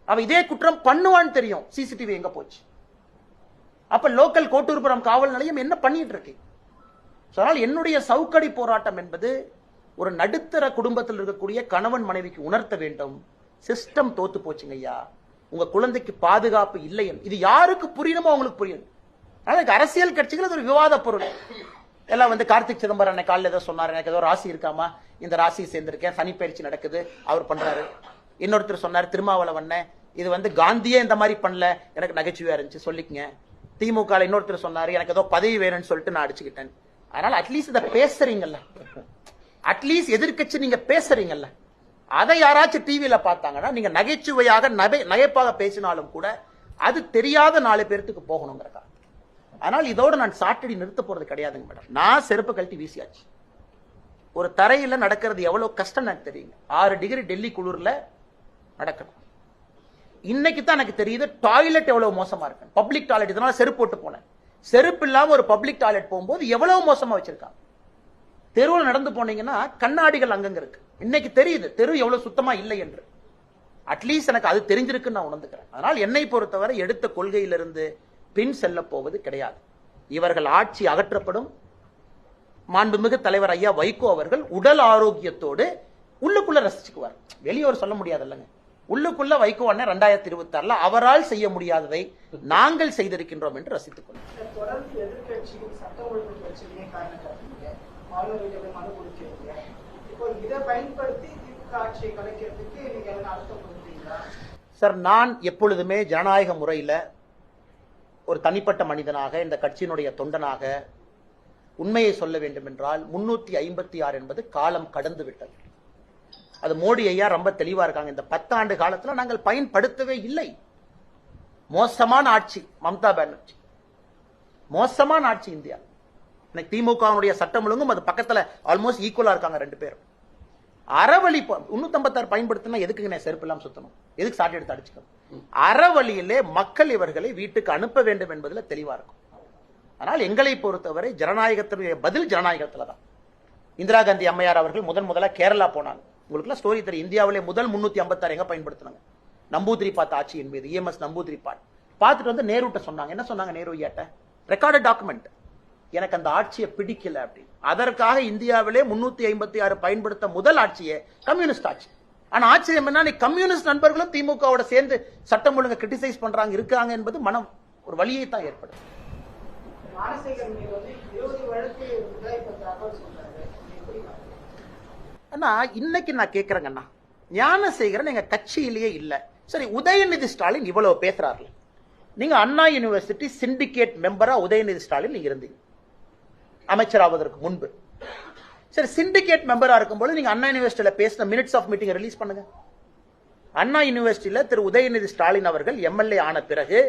அவன் இதே குற்றம் பண்ணுவான்னு தெரியும், சிசிடிவி எங்க போச்சு? அப்ப லோக்கல் கோட்டூர்புரம் காவல் நிலையம் என்ன பண்ணிட்டு இருக்கு? அதனால் என்னுடைய சவுக்கடி போராட்டம் என்பது ஒரு நடுத்தர குடும்பத்தில் இருக்கக்கூடிய கணவன் மனைவிக்கு உணர்த்த வேண்டும், சிஸ்டம் தோத்து போச்சுங்க ஐயா, உங்க குழந்தைக்கு பாதுகாப்பு இல்லை. இது யாருக்கு புரியணுமோ அவங்களுக்கு புரியும். அதனால அரசியல் கட்சிகள் அது ஒரு விவாத பொருள். எல்லாம் வந்து கார்த்திக் சிதம்பரம் அன்னைக்கு காலையில் ஏதோ சொன்னார், எனக்கு ஏதோ ராசி இருக்காமா, இந்த ராசியை சேர்ந்திருக்கேன், சனி பயிற்சி நடக்குது, அவர் பண்றாரு. இன்னொருத்தர் சொன்னார் திருமாவளவன், இது வந்து காந்தியே இந்த மாதிரி பண்ணல, எனக்கு நகைச்சுவையா இருந்துச்சு, சொல்லிக்கங்க. திமுக இன்னொருத்தர் சொன்னாரு, எனக்கு ஏதோ பதவி வேணும்னு சொல்லிட்டு நான் அடிச்சுக்கிட்டேன். அதனால அட்லீஸ்ட் இதை பேசுறீங்கல்ல, அட்லீஸ்ட் எதிர்கட்சி நீங்க பேசுறீங்கல்ல, அதை யாராச்சும் டிவியில பார்த்தாங்கன்னா நீங்க நகைச்சுவையாக நகைப்பாக பேசினாலும் கூட அது தெரியாத 4 பேருக்கு போகணுங்கிறக்கா. அதனால் இதோட நான் சாட்டடி நிறுத்த போறது கிடையாதுங்க மேடம். நான் செருப்பு கழட்டி வீசியாச்சு. ஒரு தரையில நடக்கிறது எவ்வளவு கஷ்டம் எனக்கு தெரியுங்க. 6 டிகிரி டெல்லி குளிர்ல நடக்கணும். இன்னைக்கு தான் எனக்கு தெரியுது டாய்லெட் எவ்வளவு மோசமா இருக்கு. பப்ளிக் டாய்லெட், இதனால செருப்பு போட்டு போனேன். செருப்பு இல்லாம ஒரு பப்ளிக் டாய்லெட் போகும்போது எவ்வளவு மோசமா வச்சிருக்காங்க. தெருவில் நடந்து போனீங்கன்னா கண்ணாடிகள் அங்கங்க இருக்கு. இன்னைக்கு தெரியுது தெரு எவ்வளவு சுத்தமா இல்லை என்று. அட்லீஸ்ட் எனக்கு அது தெரிஞ்சிருக்குன்னு நான் உணர்ந்துக்கிறேன். அதனால் என்னை பொறுத்தவரை எடுத்த கொள்கையிலிருந்து பின் செல்ல போவது கிடையாது. இவர்கள் ஆட்சி அகற்றப்படும். மாண்புமிகு தலைவர் ஐயா வைகோ அவர்கள் உடல் ஆரோக்கியத்தோடு உள்ளுக்குள்ள ரசிச்சுக்குவார். வெளியோர் சொல்ல முடியாது இல்லைங்க. உள்ளுக்குள்ள வைகோ அண்ணன் 2026 அவரால் செய்ய முடியாததை நாங்கள் செய்திருக்கின்றோம் என்று ரசித்துக் கொள்ளும். தொடர்ந்து எதிர்கட்சியும் சட்ட ஒழுங்கு பிரச்சனையை காரணம் காட்டுறீங்க, ஆளுநர்களை மனு கொடுக்கிறீங்க. இப்போ இதை பயன்படுத்தி திமுக ஆட்சியை கலைக்கிறதுக்கு நீங்க என்ன அர்த்தம் கொடுத்தீங்களா? சார், நான் எப்பொழுதுமே ஜனநாயக முறையில ஒரு தனிப்பட்ட மனிதனாக, இந்த கட்சியினுடைய தொண்டனாக உண்மையை சொல்ல வேண்டும் என்றால் 356 என்பது காலம் கடந்து விட்டது. அது மோடி ஐயா ரொம்ப தெளிவா இருக்காங்க. இந்த 10 ஆண்டு காலத்துல நாங்கள் பயன்படுத்தவே இல்லை. மோசமான ஆட்சி மம்தா பானர்ஜி, மோசமான ஆட்சி இந்தியா. இன்னைக்கு திமுக சட்டம் ஒழுங்கும் அது பக்கத்துல ஆல்மோஸ்ட் ஈக்குவலா இருக்காங்க 2 பேரும். அறவழி 356 பயன்படுத்தினா எதுக்கு செருப்பு இல்லாம சுத்தணும்? எதுக்கு சாட்டை எடுத்து அடிச்சுக்கணும்? அறவழியிலே மக்கள் இவர்களை வீட்டுக்கு அனுப்ப வேண்டும் என்பதில் தெளிவா இருக்கும். ஆனால் எங்களை பொறுத்தவரை ஜனநாயகத்தினுடைய பதில் ஜனநாயகத்துல தான். இந்திரா காந்தி அம்மையார் அவர்கள் முதல்ல கேரளா போனாங்க. உங்களுக்கு ஸ்டோரி தெரியும். இந்தியாவிலே முதல் 356 எங்க பயன்படுத்தினாங்க? நம்பூதிரிபாத் ஆட்சியின் மீது, EMS நம்பூதிரிபாத் பார்த்துட்டு வந்து நேருட்ட சொன்னாங்க. என்ன சொன்னாங்க நேரு ஐயாட்ட? ரெக்கார்டட் டாக்குமெண்ட், எனக்கு அந்த ஆட்சியை பிடிக்கல அப்படின்னு. அதற்காக இந்தியாவிலே 356 பயன்படுத்த முதல் ஆட்சியே கம்யூனிஸ்ட் ஆட்சி. ஆனா ஆச்சரியம் என்ன, கம்யூனிஸ்ட் நண்பர்களும் திமுகவோட சேர்ந்து சட்டம் ஒழுங்கை கிரிட்டிசைஸ் பண்றாங்க இருக்காங்க என்பது மனம் ஒரு வழியை தான் ஏற்படும். ஞானசேகரன் மீது வந்து 20 வழக்கு இப்ப தகவல் சொல்றாரு. அண்ணா, இன்னைக்கு நான் கேட்கிறேங்கண்ணா, ஞானசேகரன் எங்க கட்சியிலேயே இல்ல. சரி, உதயநிதி ஸ்டாலின் இவ்வளவு பேசுறாருல, நீங்க அண்ணா யூனிவர்சிட்டி சிண்டிகேட் மெம்பரா உதயநிதி ஸ்டாலின் நீங்க இருந்தீங்க அமைச்சராவதற்கு முன்பு. சரி, சிண்டிகேட் மெம்பரா இருக்கும்போது நீங்க அண்ணா யூனிவர்சிட்டியில பேசின மினிட்ஸ் ஆஃப் மீட்டிங் ரிலீஸ் பண்ணுங்க. அண்ணா யூனிவர்சிட்டியில திரு உதயநிதி ஸ்டாலின் அவர்கள் எம்எல்ஏ ஆன பிறகு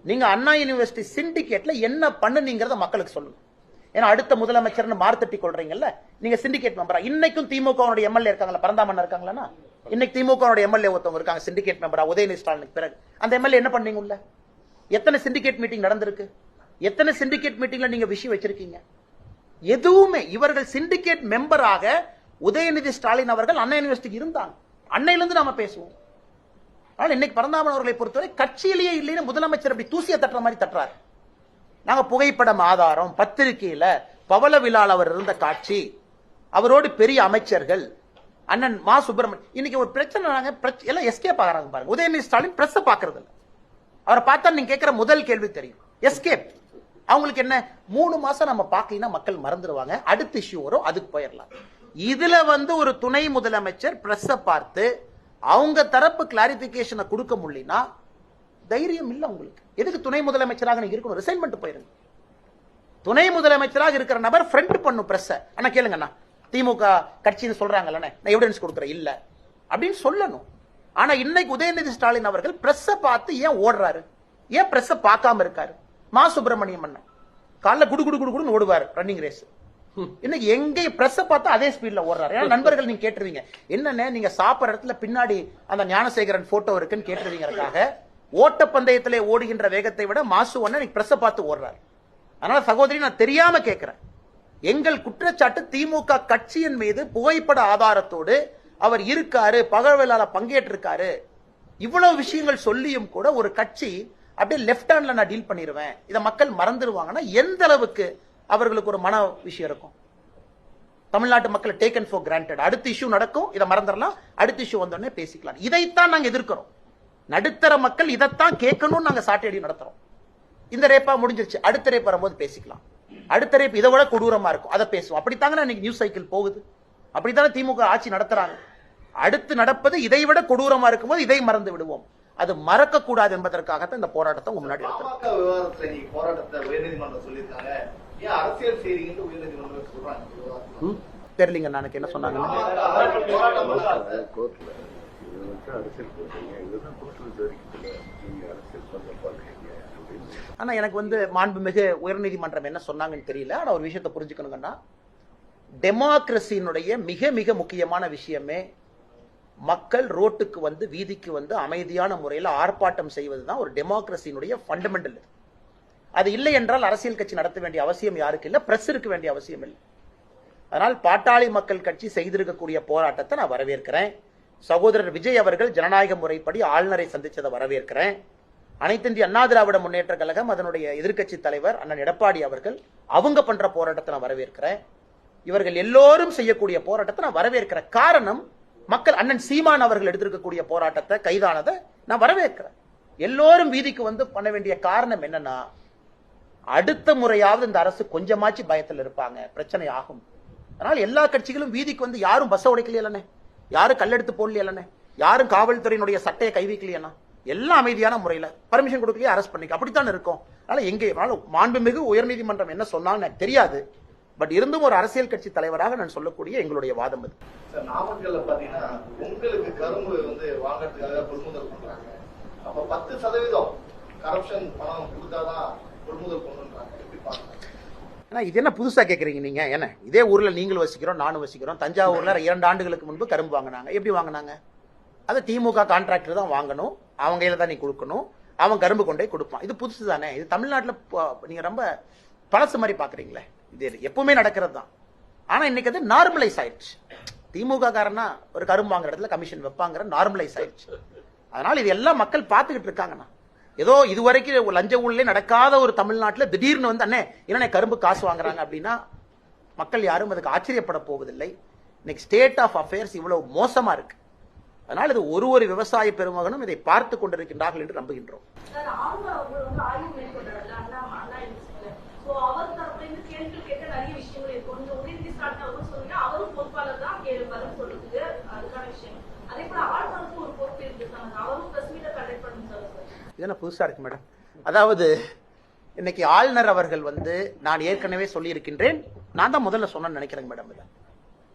நீங்க அண்ணா யூனிவர்சிட்டி சிண்டிகேட்ல என்ன பண்ணுனீங்கறத மக்களுக்கு சொல்லுங்க. ஏன்னா அடுத்த முதலமைச்சர்னு மார்த்தட்டி கொள்றீங்கல்ல, நீங்க சிண்டிகேட் மெம்பரா. இன்னைக்கும் திமுக எம்எல்ஏ இருக்காங்களா? பரந்தாமன் இருக்காங்களா? இன்னைக்கு திமுக எம்எல்ஏ ஒருத்தவங்க இருக்காங்க சிண்டிகேட் மெம்பரா உதயநிதி ஸ்டாலினுக்கு பிறகு. அந்த எம்எல்ஏ என்ன பண்ணீங்க? உள்ள எத்தனை சிண்டிகேட் மீட்டிங் நடந்திருக்கு? எத்தனை சிண்டிகேட் மீட்டிங்ல நீங்க விஷயம் வச்சிருக்கீங்க? எதுவுமே. இவர்கள் சிண்டிகேட் மெம்பராக உதயநிதி ஸ்டாலின் அவர்கள் அண்ணா யூனிவர்சிட்டிக்கு இருந்தாங்க. அன்னையில இருந்து நாம பேசுவோம். ஆனால் இன்னைக்கு பரந்தாமன் அவர்களை பொறுத்தவரை கட்சியிலேயே இல்லைன்னு முதலமைச்சர் அப்படி தூசிய தட்டுற மாதிரி தட்டுறாரு. நாங்க புகைப்படம் ஆதாரம், பத்திரிகையில பவள விழால் அவர் இருந்த காட்சி, அவரோடு பெரிய அமைச்சர்கள், அண்ணன் மா சுப்பிரமணியன். இன்னைக்கு ஒரு பிரச்சனை, எல்லாம் எஸ்கேப் ஆகிறாங்க பாருங்க. உதயநிதி ஸ்டாலின் பிரஸ் பாக்குறது இல்ல. அவரை பார்த்தா நீங்க கேட்கிற முதல் கேள்வி தெரியும், எஸ்கேப். அவங்களுக்கு என்ன, 3 மாசம் நம்ம பார்க்கலன்னா மக்கள் மறந்துடுவாங்க, அடுத்த இஷ்யூ வரும், அதுக்கு போயிடலாம். இதுல ஒரு துணை முதலமைச்சர் பிரஸ் பார்த்து அவங்க தரப்பு கிளாரிபிகேஷனை கொடுக்க முடியலனா தைரியம் இல்ல உங்களுக்கு. எதுக்கு துணை முதலமைச்சராக நீங்க இருக்கணும்? ரிசைன்மெண்ட் போயிருங்க. துணை முதலமைச்சராக இருக்கிற நபர் ஃப்ரண்ட் பண்ணும் பிரஸ். ஆனா கேளுங்கண்ணா, திமுக கட்சின்னு சொல்றாங்கல்ல, நான் எவிடன்ஸ் கொடுக்குறேன் இல்ல அப்படின்னு சொல்லணும். ஆனா இன்னைக்கு உதயநிதி ஸ்டாலின் அவர்கள் பிரஸ் பார்த்து ஏன் ஓடுறாரு? ஏன் பிரஸ் பார்க்காம இருக்காரு? மா சுப்பிரமணியம் அண்ணன் காலைல குடு குடு குடு குடுன்னு ஓடுவார் ரன்னிங் ரேஸ். இன்னைக்கு எங்க பிரஸ் பார்த்தா அதே ஸ்பீட்ல ஓடுறாரு. ஏன்னா நண்பர்கள் நீங்க கேட்டுருவீங்க, என்னன்னு நீங்க சாப்பிடுற இடத்துல பின்னாடி அந்த ஞானசேகரன் போட்டோ இருக்குன்னு கேட்டுருவீங்க. ஓட்டப்பந்தயத்திலே ஓடுகின்ற வேகத்தை விட மாசு ஒன்னு பிரஸ் பார்த்து ஓடுறாரு. அதனால சகோதரி, நான் தெரியாம கேட்கிறேன், எங்கள் குற்றச்சாட்டு திமுக கட்சியின் மீது புகைப்பட ஆதாரத்தோடு அவர் இருக்காரு, பகல் விழால பங்கேற்றிருக்காரு, இவ்வளவு விஷயங்கள் சொல்லியும் கூட ஒரு கட்சி அப்படியே லெஃப்ட் ஹேண்ட்ல நான் டீல் பண்ணிடுவேன், இதை மக்கள் மறந்துடுவாங்கன்னா எந்த அளவுக்கு அவர்களுக்கு ஒரு மன விஷயம் இருக்கும்? தமிழ்நாட்டு மக்களை டேக்கன் ஃபார் கிராண்டட். அடுத்த இஷ்யூ நடக்கும், இதை மறந்துடலாம், அடுத்த இஷ்யூ வந்தோடனே பேசிக்கலாம். இதைத்தான் நாங்க எதிர்க்கிறோம். நடுத்தர மக்கள் இதைத்தான் கேட்கணும்னு நாங்க சாட்டையடி நடத்துறோம். இந்த ரேப்பா முடிஞ்சிருச்சு, அடுத்த ரேப் வரும்போது பேசிக்கலாம். அடுத்த ரேப் இதை விட கொடூரமா இருக்கும், அதை பேசுவோம். அப்படித்தாங்க இன்னைக்கு நியூஸ் சைக்கிள் போகுது. அப்படித்தானே திமுக ஆட்சி நடத்துறாங்க. அடுத்து நடப்பது இதை விட கொடூரமா இருக்கும்போது இதை மறந்து விடுவோம். அது மறக்க கூடாது என்பதற்காகத்தான் இந்த போராட்டத்தை முன்னாடி பாமக விவகாரத்துல நீங்க போராட்டத்தை உயர்நீதிமன்றம் சொல்லியிருக்காங்க, ஏன் அரசியல் செய்றீங்கன்னு உயர்நீதிமன்றம் சொல்றாங்க? தெரியலங்க எனக்கு என்ன சொன்னாங்க. ஆனா எனக்கு மாண்புமிகு உயர்நீதிமன்றம் என்ன சொன்னாங்கன்னு தெரியல. ஆனா ஒரு விஷயத்தை புரிஞ்சுக்கணுங்கன்னா, டெமோக்ரஸியினுடைய மிக மிக முக்கியமான விஷயமே மக்கள் ரோட்டுக்கு வீதிக்கு அமைதியான முறையில் ஆர்ப்பாட்டம் செய்வதுதான் ஒரு டெமோக்ரஸியினுடைய ஃபண்டமெண்டல். அது இல்லை என்றால் அரசியல் கட்சி நடத்த வேண்டிய அவசியம் யாருக்கு இல்லை, பிரஸ் இருக்க வேண்டிய அவசியம் இல்லை. அதனால் பாட்டாளி மக்கள் கட்சி செய்திருக்கக்கூடிய போராட்டத்தை நான் வரவேற்கிறேன். சகோதரர் விஜய் அவர்கள் ஜனநாயக முறைப்படி ஆளுநரை சந்திச்சதை வரவேற்கிறேன். அனைத்து இந்திய அண்ணா திராவிட முன்னேற்ற கழகம் அதனுடைய எதிர்க்கட்சி தலைவர் அண்ணன் எடப்பாடி அவர்கள் அவங்க பண்ற போராட்டத்தை நான் வரவேற்கிறேன். இவர்கள் எல்லோரும் செய்யக்கூடிய போராட்டத்தை நான் வரவேற்கிறேன். காரணம், மக்கள் அண்ணன் சீமான் அவர்கள் எடுத்திருக்கக்கூடிய போராட்டத்தை கைதானதை நான் வரவேற்கிறேன். எல்லோரும் வீதிக்கு பண்ண வேண்டிய காரணம் என்னன்னா, அடுத்த முறையாவது இந்த அரசு கொஞ்சமாச்சு பயத்தில் இருப்பாங்க, பிரச்சனை ஆகும். அதனால எல்லா கட்சிகளும் வீதிக்கு யாரும் பஸ் உடைக்கலையே, யாரும் கல்லெடுத்து போடலையே, யாரும் காவல்துறையினுடைய சட்டையை கை வைக்கலையா, எல்லாம் அமைதியான முறையில் பர்மிஷன் கொடுக்கலையே அரெஸ்ட் பண்ணிக்க, அப்படித்தான் இருக்கும். அதனால எங்கே மாண்புமிகு உயர்நீதிமன்றம் என்ன சொன்னாலும் எனக்கு தெரியாது. பட் இருந்தும் ஒரு அரசியல் கட்சி தலைவராக நான் சொல்லக்கூடிய எங்களுடைய வாதம் அது. நாமக்கல்ல பாத்தீங்கன்னா உங்களுக்கு கரும்பு வாங்கறதுக்காக கொள்முதல் பண்றாங்க. அப்ப 10% கரப்ஷன் பணம் கொடுத்தாதான் கொள்முதல் பண்றாங்க. எப்படி பாக்குறாங்க? இது என்ன புதுசா கேக்குறீங்க நீங்க? என்ன இதே ஊர்ல நீங்களும் வசிக்கிறோம், நானும் வசிக்கிறோம். தஞ்சாவூர்ல 2 ஆண்டுகளுக்கு முன்பு கரும்பு வாங்கினாங்க. எப்படி வாங்கினாங்க? அதை திமுக கான்ட்ராக்டர் தான் வாங்கணும், அவங்க கையில தான் நீ கொடுக்கணும், அவன் கரும்பு கொண்டே கொடுப்பான். இது புதுசு தானே? இது தமிழ்நாட்டில் நீங்க ரொம்ப பழசு மாதிரி பாக்குறீங்களே. இது எப்பவுமே நடக்கிறது தான். ஆனா இன்னைக்கு அது நார்மலைஸ் ஆயிடுச்சு. திமுக காரனா ஒரு கரும்பு வாங்குற இடத்துல கமிஷன் வைப்பாங்கிற நார்மலைஸ் ஆயிடுச்சு. அதனால இது எல்லாம் மக்கள் பார்த்துக்கிட்டு இருக்காங்கண்ணா. ஏதோ இதுவரைக்கும் லஞ்ச ஊழலே நடக்காத ஒரு தமிழ்நாட்டில் திடீர்னு அண்ணே என்ன கரும்பு காசு வாங்குறாங்க அப்படின்னா மக்கள் யாரும் அதுக்கு ஆச்சரியப்பட போவதில்லை. இன்னைக்கு ஸ்டேட் ஆஃப் அஃபேர்ஸ் இவ்வளவு மோசமா இருக்கு. அதனால இது ஒரு விவசாய பெருமகனும் இதை பார்த்து கொண்டிருக்கின்றார்கள் என்று நம்புகின்றோம். இதெல்லாம் புதுசா இருக்கு மேடம். அதாவது இன்னைக்கு ஆளுநர் அவர்கள் நான் ஏற்கனவே சொல்லி இருக்கின்றேன், நான் தான் முதல்ல சொன்னேன்னு நினைக்கிறேன் மேடம்.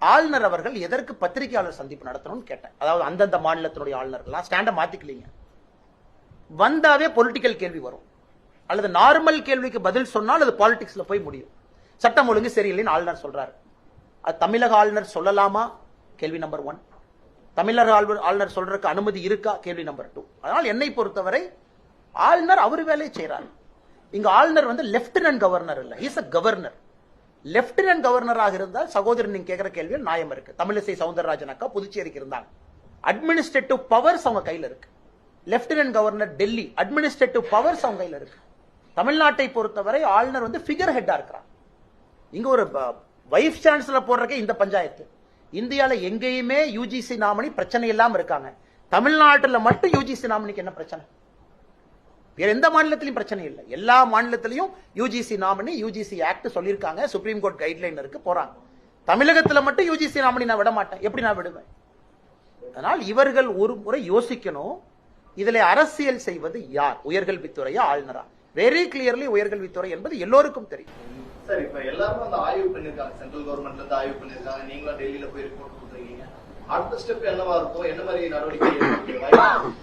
ஆளுநர் அவர்கள் எதற்கு பத்திரிகையாளர் சந்திப்பு நடத்தணும்னு கேட்டேன். அதாவது அந்தந்த மாநிலத்தினுடைய ஆளுநர்கள்லாம் ஸ்டாண்ட மாத்திக்கலீங்க. வந்தாவே பொலிட்டிக்கல் கேள்வி வரும், அல்லது நார்மல் கேள்விக்கு பதில் சொன்னால் அது பாலிடிக்ஸ்ல போய் முடியும். சட்டம் ஒழுங்கு சரியில்லைன்னு ஆளுநர் சொல்றாரு. அது தமிழக ஆளுநர் சொல்லலாமா? கேள்வி நம்பர் 1. தமிழக ஆளுநர் சொல்றதுக்கு அனுமதி இருக்கா? கேள்வி நம்பர் 2. அதனால் என்னை பொறுத்தவரை ஆளுநர் அவர் வேலையை செய்யறாரு. இங்க ஆளுநர் லெப்டினன்ட் கவர்னர் இல்ல, இஸ் அ கவர்னர். லெப்டினன்ட் கவர்னராக இருந்தால் சகோதரன் நீங்க கேட்கிற கேள்வியில் நியாயம் இருக்கு. தமிழிசை சவுந்தரராஜன் அக்கா புதுச்சேரிக்கு இருந்தாங்க. அட்மினிஸ்ட்ரேட்டிவ் பவர்ஸ் அவங்க கையில இருக்கு. Lieutenant governor Delhi, administrative powers அவங்க கையில இருக்கு. தமிழ்நாட்டை பொறுத்தவரை ஆளுநர் ஃபிகர் ஹெட்டா இருக்கிறார். இங்க ஒரு வைஸ் சான்சலர் போடுறக்கே இந்த பஞ்சாயத்து. இந்தியால எங்கேயுமே யூஜிசி நாமினி பிரச்சனை இல்லாம இருக்காங்க. தமிழ்நாட்டில் மட்டும் யூஜிசி நாமினிக்கு என்ன பிரச்சனை? வேற எந்த மாநிலத்திலும் பிரச்சனை இல்லை. எல்லா மாநிலத்திலையும் யூஜிசி நாமினி, யூஜிசி ஆக்ட் சொல்லியிருக்காங்க, சுப்ரீம் கோர்ட் கைட்லைன் இருக்கு, போறாங்க. தமிழகத்துல மட்டும் யூஜிசி நாமினி நான் விட மாட்டேன். எப்படி நான் விடுவேன்? அதனால் இவர்கள் ஒரு முறை யோசிக்கணும், இதுல அரசியல் செய்வது யார்? உயர்கல்வித்துறையா ஆளுநரா? வெரி கிளியர்லி உயர்கல்வித்துறை என்பது எல்லோருக்கும் தெரியும். சார், இப்ப எல்லாரும் அந்த ஆய்வு பண்ணிருக்காங்க, சென்ட்ரல் கவர்மெண்ட்ல இருந்து ஆய்வு பண்ணிருக்காங்க, நீங்களும் டெல்லியில போய் ரிப்போர்ட் கொடுத்துருக்கீங்க. அடுத்த ஸ்டெப் என்னவா இருக்கும்? என்ன மாதிரி நடவடிக்கை?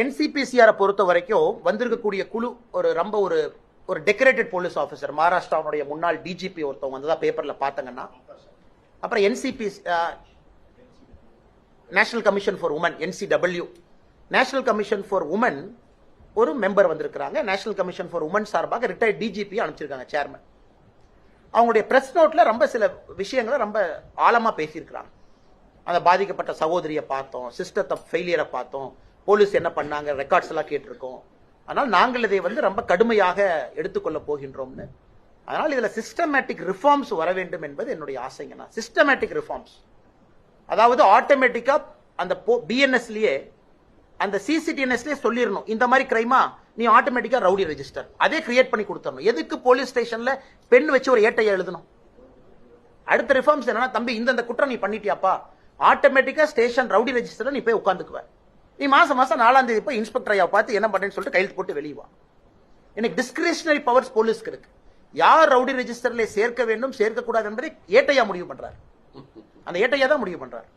NCPCR பொறுத்த வரைக்கும் வந்திருக்கக்கூடிய குழு ரொம்ப ஒரு டெக்கரேட்டட் போலீஸ் ஆபீசர், மகாராஷ்டிராவுடைய முன்னாள் டிஜிபி ஒருத்தவங்க வந்ததா பேப்பர்ல பாத்தங்கன்னா. அப்புறம் national commission for women, NCW, national commission for women ஒரு மெம்பர் வந்திருக்காங்க. நேஷனல் கமிஷன் ஃபார் உமன் சார்பாக ரிட்டையர்ட் டிஜிபி அனுப்பிச்சிருக்காங்க, சேர்மன். அவங்களுடைய பிரஸ் நோட்ல ரொம்ப சில விஷயங்களை ரொம்ப ஆழமா பேசியிருக்கிறாங்க. அந்த பாதிக்கப்பட்ட சகோதரியை பார்த்தோம், சிஸ்டத்தை ஃபெயிலியரை பார்த்தோம், போலீஸ் என்ன பண்ணாங்க, ரெக்கார்ட்ஸ் எல்லாம் கேட்டிருக்கோம். ஆனால் நாங்கள் இதை வந்து ரொம்ப கடுமையாக எடுத்துக்கொள்ள போகின்றோம்னு. அதனால் இதுல சிஸ்டமேட்டிக் ரிஃபார்ம்ஸ் வர வேண்டும் என்பது என்னுடைய ஆசைங்கண்ணா. சிஸ்டமேட்டிக் ரிஃபார்ம்ஸ், அதாவது ஆட்டோமேட்டிக்கா அந்த பிஎன்எஸ்லயே அந்த சிசிடிஎன்எஸ்லயே சொல்லிடணும், இந்த மாதிரி கிரைமா நீ ஆட்டோமேட்டிக்கா ரவுடி ரெஜிஸ்டர் அதே கிரியேட் பண்ணி கொடுத்துடணும். எதுக்கு போலீஸ் ஸ்டேஷன்ல பெண் வச்சு ஒரு ஏட்டையை எழுதணும்? அடுத்த ரிஃபார்ம்ஸ் என்னன்னா, தம்பி இந்த குற்றம் நீ பண்ணிட்டியாப்பா, ஆட்டோமேட்டிக்கா ஸ்டேஷன் ரவுடி ரெஜிஸ்டர்ல நீ போய் உட்காந்துக்குவ. நீ மாசம் 4ஆம் தேதி போய் இன்ஸ்பெக்டர் ஐயா பார்த்து என்ன பண்றேன்னு சொல்லிட்டு கையெழுத்து போட்டு வெளியே வா. எனக்கு டிஸ்கிரிஷனரி பவர்ஸ் போலீஸ்க்கு இருக்கு. யார் ரவுடி ரெஜிஸ்டர்ல சேர்க்க வேண்டும் சேர்க்க கூடாது என்பதை ஏட்டையா முடிவு பண்றாரு. அந்த ஏட்டையா தான் முடிவு பண்றாரு.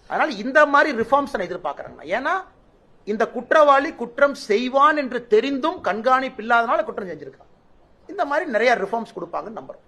அதனால இந்த மாதிரி ரிஃபார்ம்ஸ் நான் எதிர்பார்க்கறேன். ஏன்னா இந்த குற்றவாளி குற்றம் செய்வான் என்று தெரிந்தும் கண்காணிப்பு இல்லாதனால குற்றம் செஞ்சிருக்கான். இந்த மாதிரி நிறைய ரிஃபார்ம்ஸ் கொடுப்பாங்கன்னு நம்புறோம்.